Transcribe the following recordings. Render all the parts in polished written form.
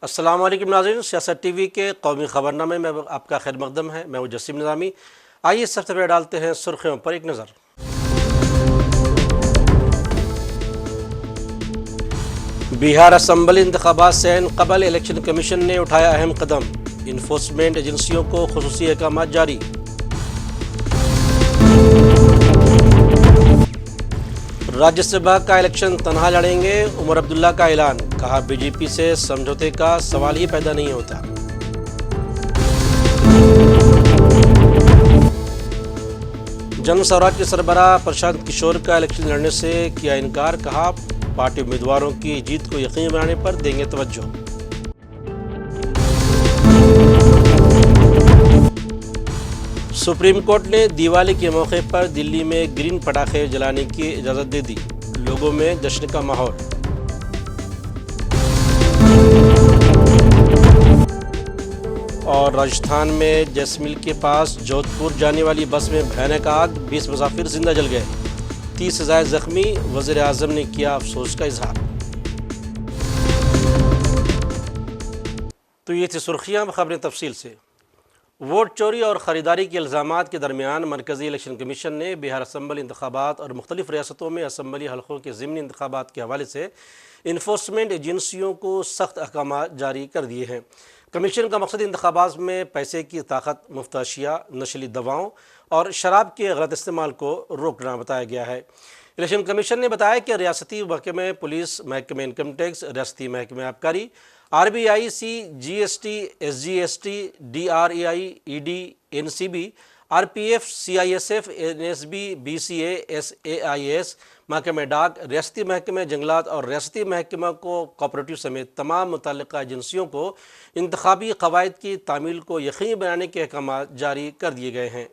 अस्सलाम वालेकुम नाज़रीन, सियासत टीवी के कौमी खबरनामे में आपका खैर मकदम है। मैं हूँ जसीम निज़ामी। आइए सबसे पहले डालते हैं सुर्खियों पर एक नज़र। बिहार असम्बली इंतखाबात से कबल इलेक्शन कमीशन ने उठाया अहम कदम, इन्फोर्समेंट एजेंसियों को खुसूसी अहकाम जारी। राज्यसभा का इलेक्शन तनहा लड़ेंगे, उमर अब्दुल्ला का ऐलान, कहा बीजेपी से समझौते का सवाल ही पैदा नहीं होता। जन स्वराज के सरबराह प्रशांत किशोर का इलेक्शन लड़ने से किया इनकार, कहा पार्टी उम्मीदवारों की जीत को यकीनी बनाने पर देंगे तवज्जो। सुप्रीम कोर्ट ने दिवाली के मौके पर दिल्ली में ग्रीन पटाखे जलाने की इजाज़त दे दी, लोगों में जश्न का माहौल। और राजस्थान में जैसमिल के पास जोधपुर जाने वाली बस में भयानक आग, 20 मुसाफिर जिंदा जल गए, 30 से ज़ायद जख्मी। वज़ीर आज़म ने किया अफसोस का इजहार। तो ये थी सुर्खियाँ, खबरें तफसील से। वोट चोरी और ख़रीदारी के इल्ज़ामात के दरमियान मरकज़ी इलेक्शन कमीशन ने बिहार असम्बली इंतखाबात और मुख्तलिफ़ रियासतों में असम्बली हलक़ों के ज़िमनी इंतखाबात के हवाले से इन्फोर्समेंट एजेंसियों को सख्त अहकाम जारी कर दिए हैं। कमीशन का मकसद इंतखाबात में पैसे की ताकत, मुफ्त अशिया, नशीली दवाओं और शराब के गलत इस्तेमाल को रोकना बताया गया है। इलेक्शन कमीशन ने बताया कि रियासती महकमे पुलिस, महकमे इनकम टैक्स, रियासती महकमे आबकारी, RBIC, GST, SGST, DRAI, ED, NCB, RPF, CISF, NSB, BCA, SAIS, महकमे डाक, रियासती महकमे जंगलात और रियासती महकमा को कोऑपरेटिव समेत तमाम मुतल्लिका एजेंसियों को इंतखाबी कवायद की तामील को यकीनी बनाने के अहकाम जारी कर दिए गए हैं।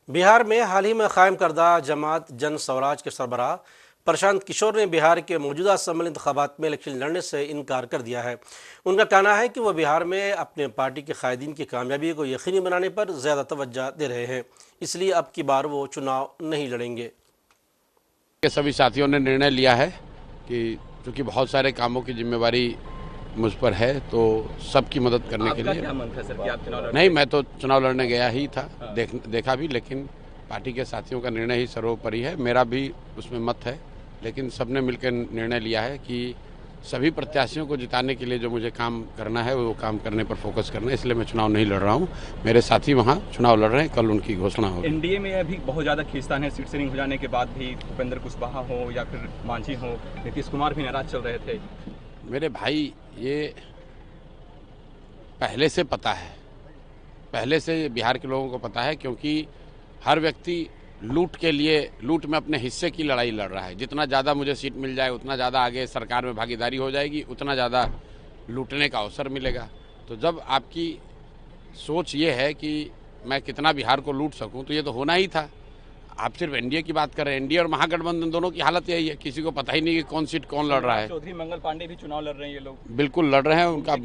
बिहार में हाल ही में कायम करदा जमात जन स्वराज के सरबराह प्रशांत किशोर ने बिहार के मौजूदा असम्बली इंतखाबात में इलेक्शन लड़ने से इनकार कर दिया है। उनका कहना है कि वह बिहार में अपने पार्टी के कायदीन की कामयाबी को यकीनी बनाने पर ज़्यादा तवज्जो दे रहे हैं, इसलिए अब की बार वो चुनाव नहीं लड़ेंगे। सभी साथियों ने निर्णय लिया है कि चूँकि बहुत सारे कामों की जिम्मेवारी मुझ पर है, तो सबकी मदद करने के लिए। क्या मन था सर कि आप चुनाव नहीं, मैं तो चुनाव लड़ने गया ही था, देखा भी, लेकिन पार्टी के साथियों का निर्णय ही सर्वोपरि है। मेरा भी उसमें मत है, लेकिन सबने मिलकर निर्णय लिया है कि सभी प्रत्याशियों को जिताने के लिए जो मुझे काम करना है वो काम करने पर फोकस करना है, इसलिए मैं चुनाव नहीं लड़ रहा हूँ। मेरे साथी वहाँ चुनाव लड़ रहे हैं, कल उनकी घोषणा होगी। एनडीए में अभी बहुत ज़्यादा खींचतान है, सीट शेयरिंग हो जाने के बाद भी भूपेंद्र कुशवाहा हो या फिर मांझी हो, नीतीश कुमार भी नाराज चल रहे थे। मेरे भाई, ये पहले से पता है, पहले से बिहार के लोगों को पता है, क्योंकि हर व्यक्ति लूट के लिए, लूट में अपने हिस्से की लड़ाई लड़ रहा है। जितना ज़्यादा मुझे सीट मिल जाए, उतना ज़्यादा आगे सरकार में भागीदारी हो जाएगी, उतना ज़्यादा लूटने का अवसर मिलेगा। तो जब आपकी सोच ये है कि मैं कितना बिहार को लूट सकूं, तो ये तो होना ही था। आप सिर्फ एनडीए की बात कर रहे हैं, एनडीए और महागठबंधन दोनों की हालत यही है, किसी को पता ही नहीं कि कौन सीट कौन लड़ रहा है। चौधरी मंगल पांडे भी चुनाव लड़ रहे हैं, ये लोग बिल्कुल लड़ रहे हैं। उनका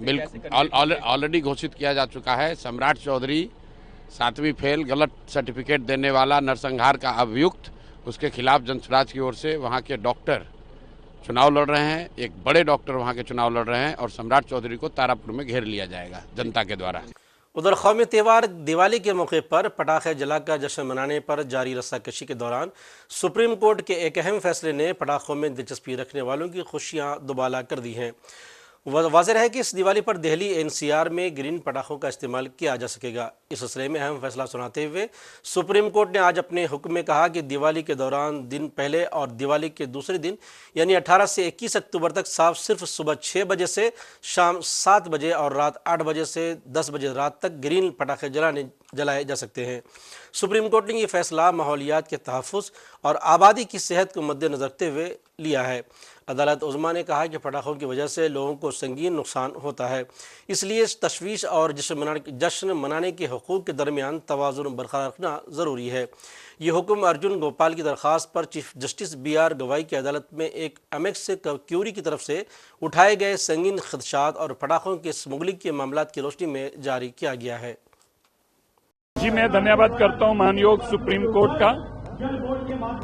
बिल्कुल ऑलरेडी घोषित किया जा चुका है। सम्राट चौधरी 7वीं फेल, गलत सर्टिफिकेट देने वाला, नरसंहार का अभियुक्त, उसके खिलाफ जनसुराज की ओर से वहाँ के डॉक्टर चुनाव लड़ रहे हैं। एक बड़े डॉक्टर वहाँ के चुनाव लड़ रहे हैं और सम्राट चौधरी को तारापुर में घेर लिया जाएगा जनता के द्वारा। उधर कौमी त्यौहार दिवाली के मौके पर पटाखे जलाकर जश्न मनाने पर जारी रस्साकशी के दौरान सुप्रीम कोर्ट के एक अहम फैसले ने पटाखों में दिलचस्पी रखने वालों की खुशियां दुबाला कर दी हैं। वाज़ेह है कि इस दिवाली पर दिल्ली NCR में ग्रीन पटाखों का इस्तेमाल किया जा सकेगा। इस सिलसिले में अहम फैसला सुनाते हुए सुप्रीम कोर्ट ने आज अपने हुक्म में कहा कि दिवाली के दौरान दिन पहले और दिवाली के दूसरे दिन यानी 18 से 21 अक्टूबर तक साफ सिर्फ सुबह 6 बजे से शाम 7 बजे और रात 8 बजे से 10 बजे रात तक ग्रीन पटाखे जलाए जा सकते हैं। सुप्रीम कोर्ट ने यह फैसला माहौलियात के तहफ़्फ़ुज़ और आबादी की सेहत को मद्देनज़र रखते हुए लिया है। अदालत उज़्मा ने कहा कि पटाखों की वजह से लोगों को संगीन नुकसान होता है, इसलिए तशवीश और जश्न मनाने के हुकूक़ के दरमियान तवाज़ुन बरकरार रखना ज़रूरी है। ये हुक्म अर्जुन गोपाल की दरख्वास्त पर चीफ जस्टिस BR गवाई की अदालत में एक अमेक्स क्यूरी की तरफ से उठाए गए संगीन खदशात और पटाखों के स्मगलिंग के मामलात की रोशनी में जारी किया गया है। जी, मैं धन्यवाद करता हूं मानयोग सुप्रीम कोर्ट का,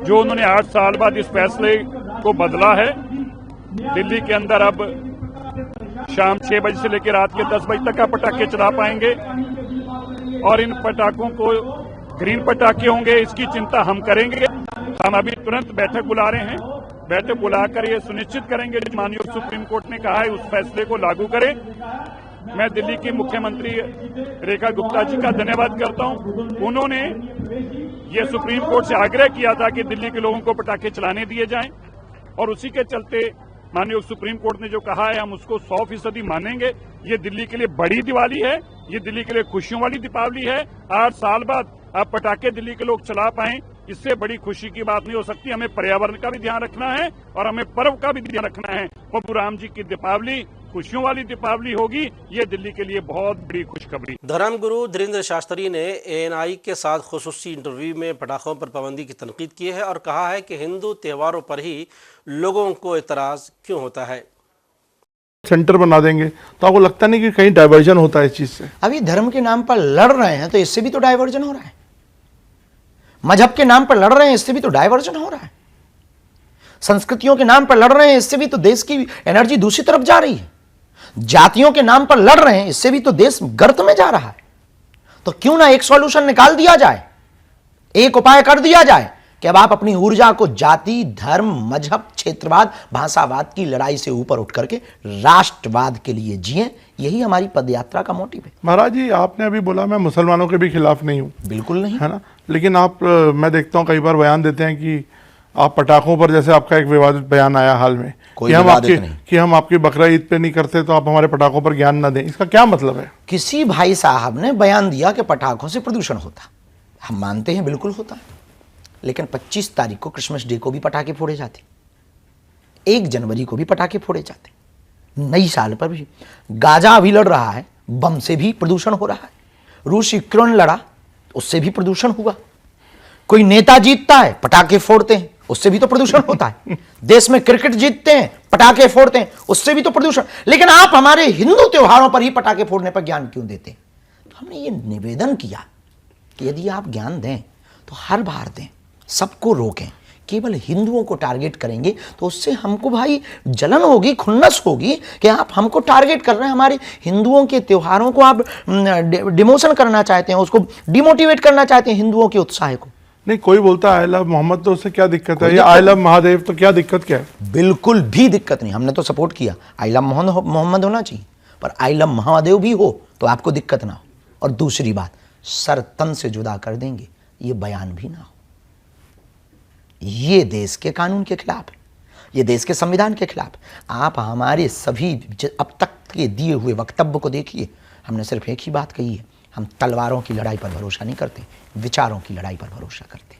जो उन्होंने 8 साल बाद इस फैसले को बदला है दिल्ली के अंदर अब शाम 6 बजे से लेकर रात के 10 बजे तक का पटाखे चला पाएंगे और इन पटाखों को ग्रीन पटाखे होंगे, इसकी चिंता हम करेंगे। हम अभी तुरंत बैठक बुला रहे हैं। बैठक बुलाकर ये सुनिश्चित करेंगे जो माननीय सुप्रीम कोर्ट ने कहा है उस फैसले को लागू करें। मैं दिल्ली की मुख्यमंत्री रेखा गुप्ता जी का धन्यवाद करता हूं। उन्होंने ये सुप्रीम कोर्ट से आग्रह किया था कि दिल्ली के लोगों को पटाखे चलाने दिए जाएं और उसी के चलते माननीय सुप्रीम कोर्ट ने जो कहा है हम उसको 100% मानेंगे। ये दिल्ली के लिए बड़ी दिवाली है, ये दिल्ली के लिए खुशियों वाली दीपावली है। 8 साल बाद अब पटाखे दिल्ली के लोग चला पाएं, इससे बड़ी खुशी की बात नहीं हो सकती। हमें पर्यावरण का भी ध्यान रखना है और हमें पर्व का भी ध्यान रखना है। प्रभु राम जी की दीपावली खुशियों वाली दीपावली होगी, ये दिल्ली के लिए बहुत बड़ी खुशखबरी। धर्मगुरु धीरेन्द्र शास्त्री ने ANI के साथ खुसूसी इंटरव्यू में पटाखों पर पाबंदी की तनकीद की है और कहा है कि हिंदू त्योहारों पर ही लोगों को एतराज क्यों होता है। सेंटर बना देंगे तो आपको लगता नहीं कि कहीं डाइवर्जन होता है इस चीज से? अभी धर्म के नाम पर लड़ रहे हैं तो इससे भी तो डाइवर्जन हो रहा है। मजहब के नाम पर लड़ रहे हैं, इससे भी तो डाइवर्जन हो रहा है। संस्कृतियों के नाम पर लड़ रहे हैं, इससे भी तो देश की एनर्जी दूसरी तरफ जा रही है। जातियों के नाम पर लड़ रहे हैं, इससे भी तो देश गर्त में जा रहा है। तो क्यों ना एक सॉल्यूशन निकाल दिया जाए, एक उपाय कर दिया जाए कि अब आप अपनी ऊर्जा को जाति, धर्म, मजहब, क्षेत्रवाद, भाषावाद की लड़ाई से ऊपर उठ करके राष्ट्रवाद के लिए जिएं। यही हमारी पदयात्रा का मोटिव है। महाराज जी, आपने अभी बोला मैं मुसलमानों के भी खिलाफ नहीं हूँ। बिल्कुल नहीं है ना, लेकिन आप मैं देखता हूँ कई बार बयान देते हैं कि आप पटाखों पर, जैसे आपका एक विवादित बयान आया हाल में कोई कि हम आपकी बकरा ईद पे नहीं करते तो आप हमारे पटाखों पर ज्ञान ना दें। इसका क्या मतलब है? किसी भाई साहब ने बयान दिया कि पटाखों से प्रदूषण होता। हम मानते हैं बिल्कुल होता है, लेकिन 25 तारीख को क्रिसमस डे को भी पटाखे फोड़े जाते, 1 जनवरी को भी पटाखे फोड़े जाते, नई साल पर भी। गाजा अभी लड़ रहा है, बम से भी प्रदूषण हो रहा है। रूस यूक्रेन लड़ा, उससे भी प्रदूषण हुआ। कोई नेता जीतता है, पटाखे फोड़ते हैं, उससे भी तो प्रदूषण होता है। देश में क्रिकेट जीतते हैं, पटाखे फोड़ते हैं, उससे भी तो प्रदूषण। लेकिन आप हमारे हिंदू त्योहारों पर ही पटाखे फोड़ने पर ज्ञान क्यों देते हैं? तो हमने ये निवेदन किया कि यदि आप ज्ञान दें तो हर बार दें, सबको रोकें। केवल हिंदुओं को टारगेट करेंगे तो उससे हमको भाई जलन होगी, खुन्नस होगी कि आप हमको टारगेट कर रहे हैं। हमारे हिंदुओं के त्योहारों को आप डिमोशन करना चाहते हैं, उसको डिमोटिवेट करना चाहते हैं हिंदुओं के उत्साह को। नहीं, कोई बोलता है आई लव मोहम्मद, तो उससे क्या दिक्कत है? या आई लव महादेव, तो क्या दिक्कत क्या है? बिल्कुल भी दिक्कत नहीं, हमने तो सपोर्ट किया। आई लव मोहम्मद होना चाहिए, पर आई लव महादेव भी हो तो आपको दिक्कत ना हो। और दूसरी बात, सर तन से जुदा कर देंगे, ये बयान भी ना हो। ये देश के कानून के खिलाफ है, ये देश के संविधान के खिलाफ है। आप हमारे सभी अब तक के दिए हुए वक्तव्य को देखिए, हमने सिर्फ एक ही बात कही है, हम तलवारों की लड़ाई पर भरोसा नहीं करते, विचारों की लड़ाई पर भरोसा करते।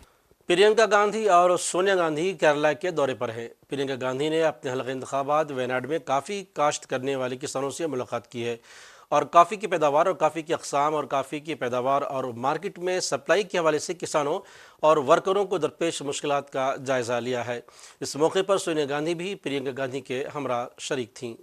प्रियंका गांधी और सोनिया गांधी केरला के दौरे पर हैं। प्रियंका गांधी ने अपने हल्का इंतखाबात वयनाड में काफ़ी काश्त करने वाले किसानों से मुलाकात की है और काफ़ी की पैदावार और काफ़ी की अक़साम और काफ़ी की पैदावार और मार्केट में सप्लाई के हवाले से किसानों और वर्करों को दरपेश मुश्किलात का जायज़ा लिया है। इस मौके पर सोनिया गांधी भी प्रियंका गांधी के हमरा शरीक थीं।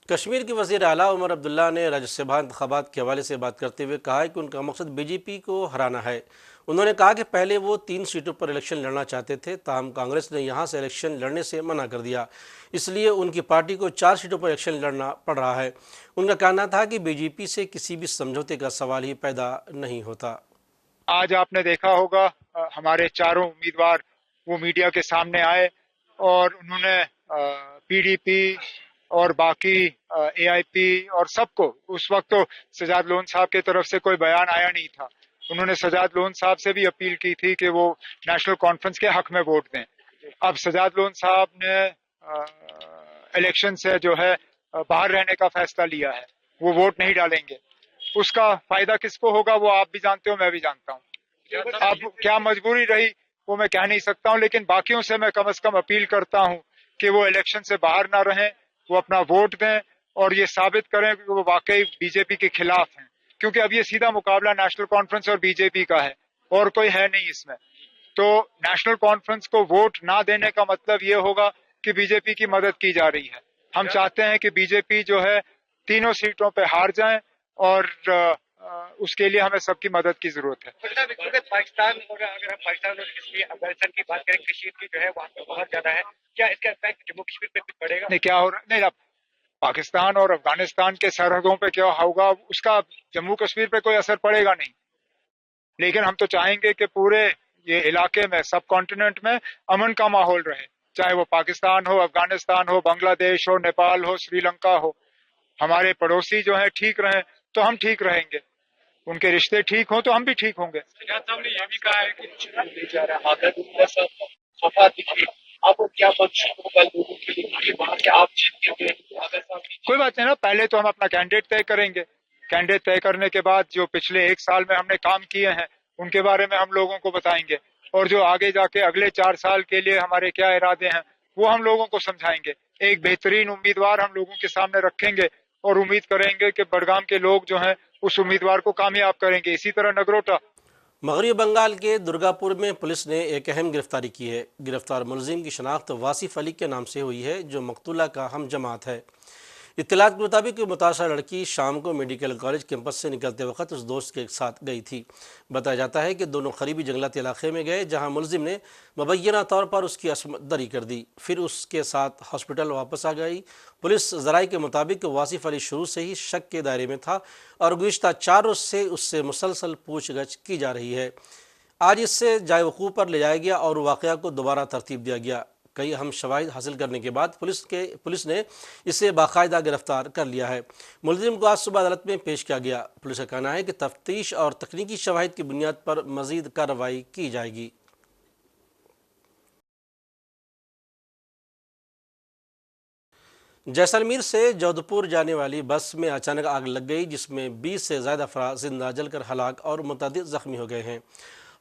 कश्मीर के वज़ीर आला उमर अब्दुल्ला ने राज्यसभा इंतखाबात के हवाले से बात करते हुए कहा है कि उनका मकसद बीजेपी को हराना है। उन्होंने कहा कि पहले वो 3 सीटों पर इलेक्शन लड़ना चाहते थे, ताहम कांग्रेस ने यहां से इलेक्शन लड़ने से मना कर दिया, इसलिए उनकी पार्टी को 4 सीटों पर इलेक्शन लड़ना पड़ रहा है। उनका कहना था कि बीजेपी से किसी भी समझौते का सवाल ही पैदा नहीं होता। आज आपने देखा होगा हमारे चारों उम्मीदवार वो मीडिया के सामने आए और उन्होंने पीडीपी और बाकी एआईपी और सबको, उस वक्त तो सजाद लोन साहब की तरफ से कोई बयान आया नहीं था, उन्होंने सजाद लोन साहब से भी अपील की थी कि वो नेशनल कॉन्फ्रेंस के हक में वोट दें। अब सजाद लोन साहब ने इलेक्शन से जो है बाहर रहने का फैसला लिया है, वो वोट नहीं डालेंगे। उसका फायदा किसको होगा वो आप भी जानते हो, मैं भी जानता हूँ। अब क्या मजबूरी रही वो मैं कह नहीं सकता हूँ, लेकिन बाकियों से मैं कम से कम अपील करता हूँ कि वो इलेक्शन से बाहर ना रहें, वो अपना वोट दें और ये साबित करें कि वो वाकई बीजेपी के खिलाफ हैं, क्योंकि अब ये सीधा मुकाबला नेशनल कॉन्फ्रेंस और बीजेपी का है और कोई है नहीं इसमें। तो नेशनल कॉन्फ्रेंस को वोट ना देने का मतलब ये होगा कि बीजेपी की मदद की जा रही है। हम चाहते हैं कि बीजेपी जो है 3 सीटों पे हार जाए और उसके लिए हमें सबकी मदद की जरूरत है। पाकिस्तान और अगर हम पाकिस्तान और अफगानिस्तान की बात करें, कश्मीर की जो है वहाँ पे बहुत ज्यादा है, क्या इसका इम्पैक्ट जम्मू कश्मीर पे कुछ पड़ेगा? नहीं, क्या हो रहा नहीं, अब पाकिस्तान और अफगानिस्तान के सरहदों पे क्या होगा उसका जम्मू कश्मीर पे कोई असर पड़ेगा नहीं, लेकिन हम तो चाहेंगे कि पूरे ये इलाके में, सब कॉन्टिनेंट में अमन का माहौल रहे, चाहे वो पाकिस्तान हो, अफगानिस्तान हो, बांग्लादेश हो, नेपाल हो, श्रीलंका हो। हमारे पड़ोसी जो है ठीक रहें तो हम ठीक रहेंगे, उनके रिश्ते ठीक हों तो हम भी ठीक होंगे। हमने ये भी कहा है कि अब क्या होगा लोगों के लिए वहाँ के आप कोई बात नहीं ना, पहले तो हम अपना कैंडिडेट तय करेंगे, कैंडिडेट तय करने के बाद जो पिछले 1 साल में हमने काम किए हैं उनके बारे में हम लोगों को बताएंगे, और जो आगे जाके अगले 4 साल के लिए हमारे क्या इरादे हैं वो हम लोगों को समझाएंगे। एक बेहतरीन उम्मीदवार हम लोगों के सामने रखेंगे और उम्मीद करेंगे कि बडगाम के लोग जो हैं उस उम्मीदवार को कामयाब करेंगे। इसी तरह नगरोटा। मगरबी बंगाल के दुर्गापुर में पुलिस ने एक अहम गिरफ्तारी की है। गिरफ्तार मुलजिम की शनाख्त वासिफ अली के नाम से हुई है, जो मकतूला का हम जमात है। इत्तलात के मुताबिक मुतासरा लड़की शाम को मेडिकल कॉलेज कैंपस से निकलते वक्त उस दोस्त के साथ गई थी। बताया जाता है कि दोनों करीबी जंगलात इलाके में गए, जहां मुलजिम ने मुबैना तौर पर उसकी असमत दरी कर दी, फिर उसके साथ हॉस्पिटल वापस आ गई। पुलिस ज़राए के मुताबिक वासिफ अली शुरू से ही शक के दायरे में था और गुज़िश्ता 4 रोज़ से उससे मुसलसल पूछगछ की जा रही है। आज इससे जाए वकूफ़ पर ले जाया गया और वाक़या को दोबारा तरतीब दिया गया। कई अहम शवाहिद हासिल करने के बाद पुलिस ने इसे बाकायदा गिरफ्तार कर लिया है। मुलजिम को आज सुबह अदालत में पेश किया गया। पुलिस का कहना है कि तफ्तीश और तकनीकी शवाहिद की बुनियाद पर मज़ीद कार्रवाई की जाएगी। जैसलमेर से जोधपुर जाने वाली बस में अचानक आग लग गई, जिसमें 20 से ज़्यादा अफराद जिंदा जलकर हलाक और मुतअद्दिद ज़ख्मी हो गए हैं।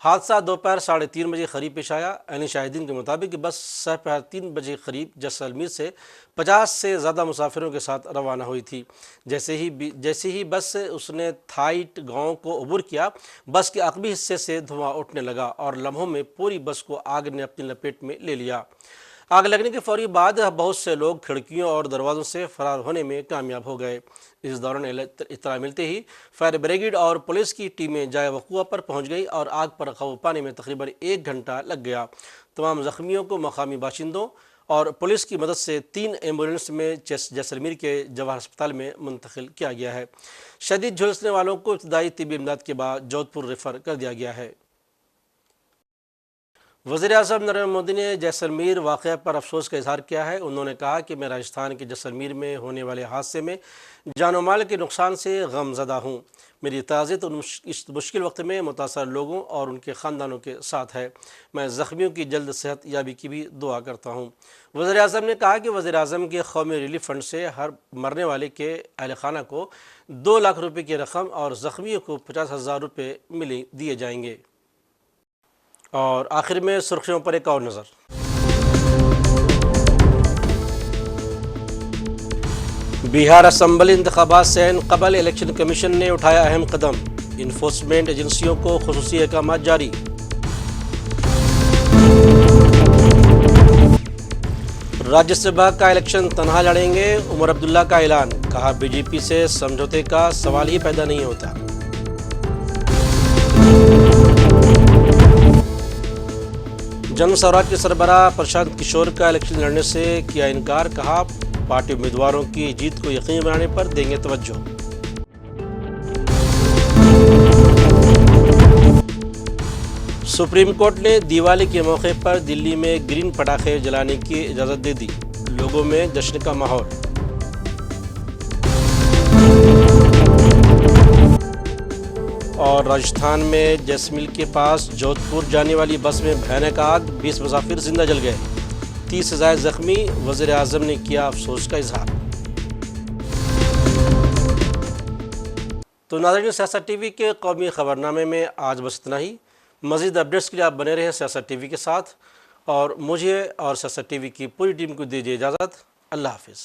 हादसा दोपहर 3:30 बजे करीब पेश आया। यानी शाहिदीन के मुताबिक बस दोपहर 3 बजे करीब जैसलमेर से 50 से ज़्यादा मुसाफिरों के साथ रवाना हुई थी। जैसे ही बस से उसने थाइट गांव को अबूर किया, बस के अक़बी हिस्से से धुआं उठने लगा और लम्हों में पूरी बस को आग ने अपनी लपेट में ले लिया। आग लगने के फौरी बाद बहुत से लोग खिड़कियों और दरवाज़ों से फरार होने में कामयाब हो गए। इस दौरान इत्तला मिलते ही फायर ब्रिगेड और पुलिस की टीमें जाए वक़ूआ पर पहुंच गई और आग पर काबू पाने में तकरीबन 1 घंटा लग गया। तमाम ज़ख्मियों को मकामी बाशिंदों और पुलिस की मदद से 3 एम्बुलेंस में जैसलमेर के जवाहर अस्पताल में मुंतकिल किया गया है। शदीद झुलसने वालों को इब्तदाई तिब्बी इमदाद के बाद जोधपुर रेफर कर दिया गया है। वज़ीर-ए-आज़म नरेंद्र मोदी ने जैसलमेर वाक़या पर अफसोस का इजहार किया है। उन्होंने कहा कि मैं राजस्थान के जैसलमेर में होने वाले हादसे में जान और माल के नुकसान से गमज़दा हूँ। मेरी ताज़ियत इस मुश्किल वक्त में मुतासर लोगों और उनके ख़ानदानों के साथ है। मैं ज़ख्मियों की जल्द सेहत याबी की भी दुआ करता हूँ। वज़ीर-ए-आज़म ने कहा कि वज़ीर-ए-आज़म के कौमी रिलीफ फ़ंड से हर मरने वाले के अहल खाना को 2 लाख रुपये की रकम और ज़ख्मियों को 50,000 रुपये दिए जाएंगे। और आखिर में सुर्खियों पर एक और नज़र। बिहार असम्बली इंतखाबात से कबल इलेक्शन कमीशन ने उठाया अहम कदम, इन्फोर्समेंट एजेंसियों को खुसूसी अहकामात जारी। राज्यसभा का इलेक्शन तनहा लड़ेंगे, उमर अब्दुल्ला का ऐलान। कहा बीजेपी से समझौते का सवाल ही पैदा नहीं होता। जन स्वराज के सरबराह प्रशांत किशोर का इलेक्शन लड़ने से किया इनकार। कहा पार्टी उम्मीदवारों की जीत को यकीनी बनाने पर देंगे तवज्जो। सुप्रीम कोर्ट ने दिवाली के मौके पर दिल्ली में ग्रीन पटाखे जलाने की इजाज़त दे दी। लोगों में जश्न का माहौल। और राजस्थान में जैसलमेर के पास जोधपुर जाने वाली बस में भयानक आग, 20 मुसाफिर जिंदा जल गए, 30 से ज़ायद ज़ख्मी। वज़ीर-ए-आज़म ने किया अफसोस का इजहार। तो नाज़रीन, सियासत टीवी के कौमी खबरनामे में आज बस इतना ही। मज़ीद अपडेट्स के लिए आप बने रहें सियासत टीवी के साथ और मुझे और सियासत टीवी की पूरी टीम को दीजिए इजाज़त। अल्लाह हाफ़िज़।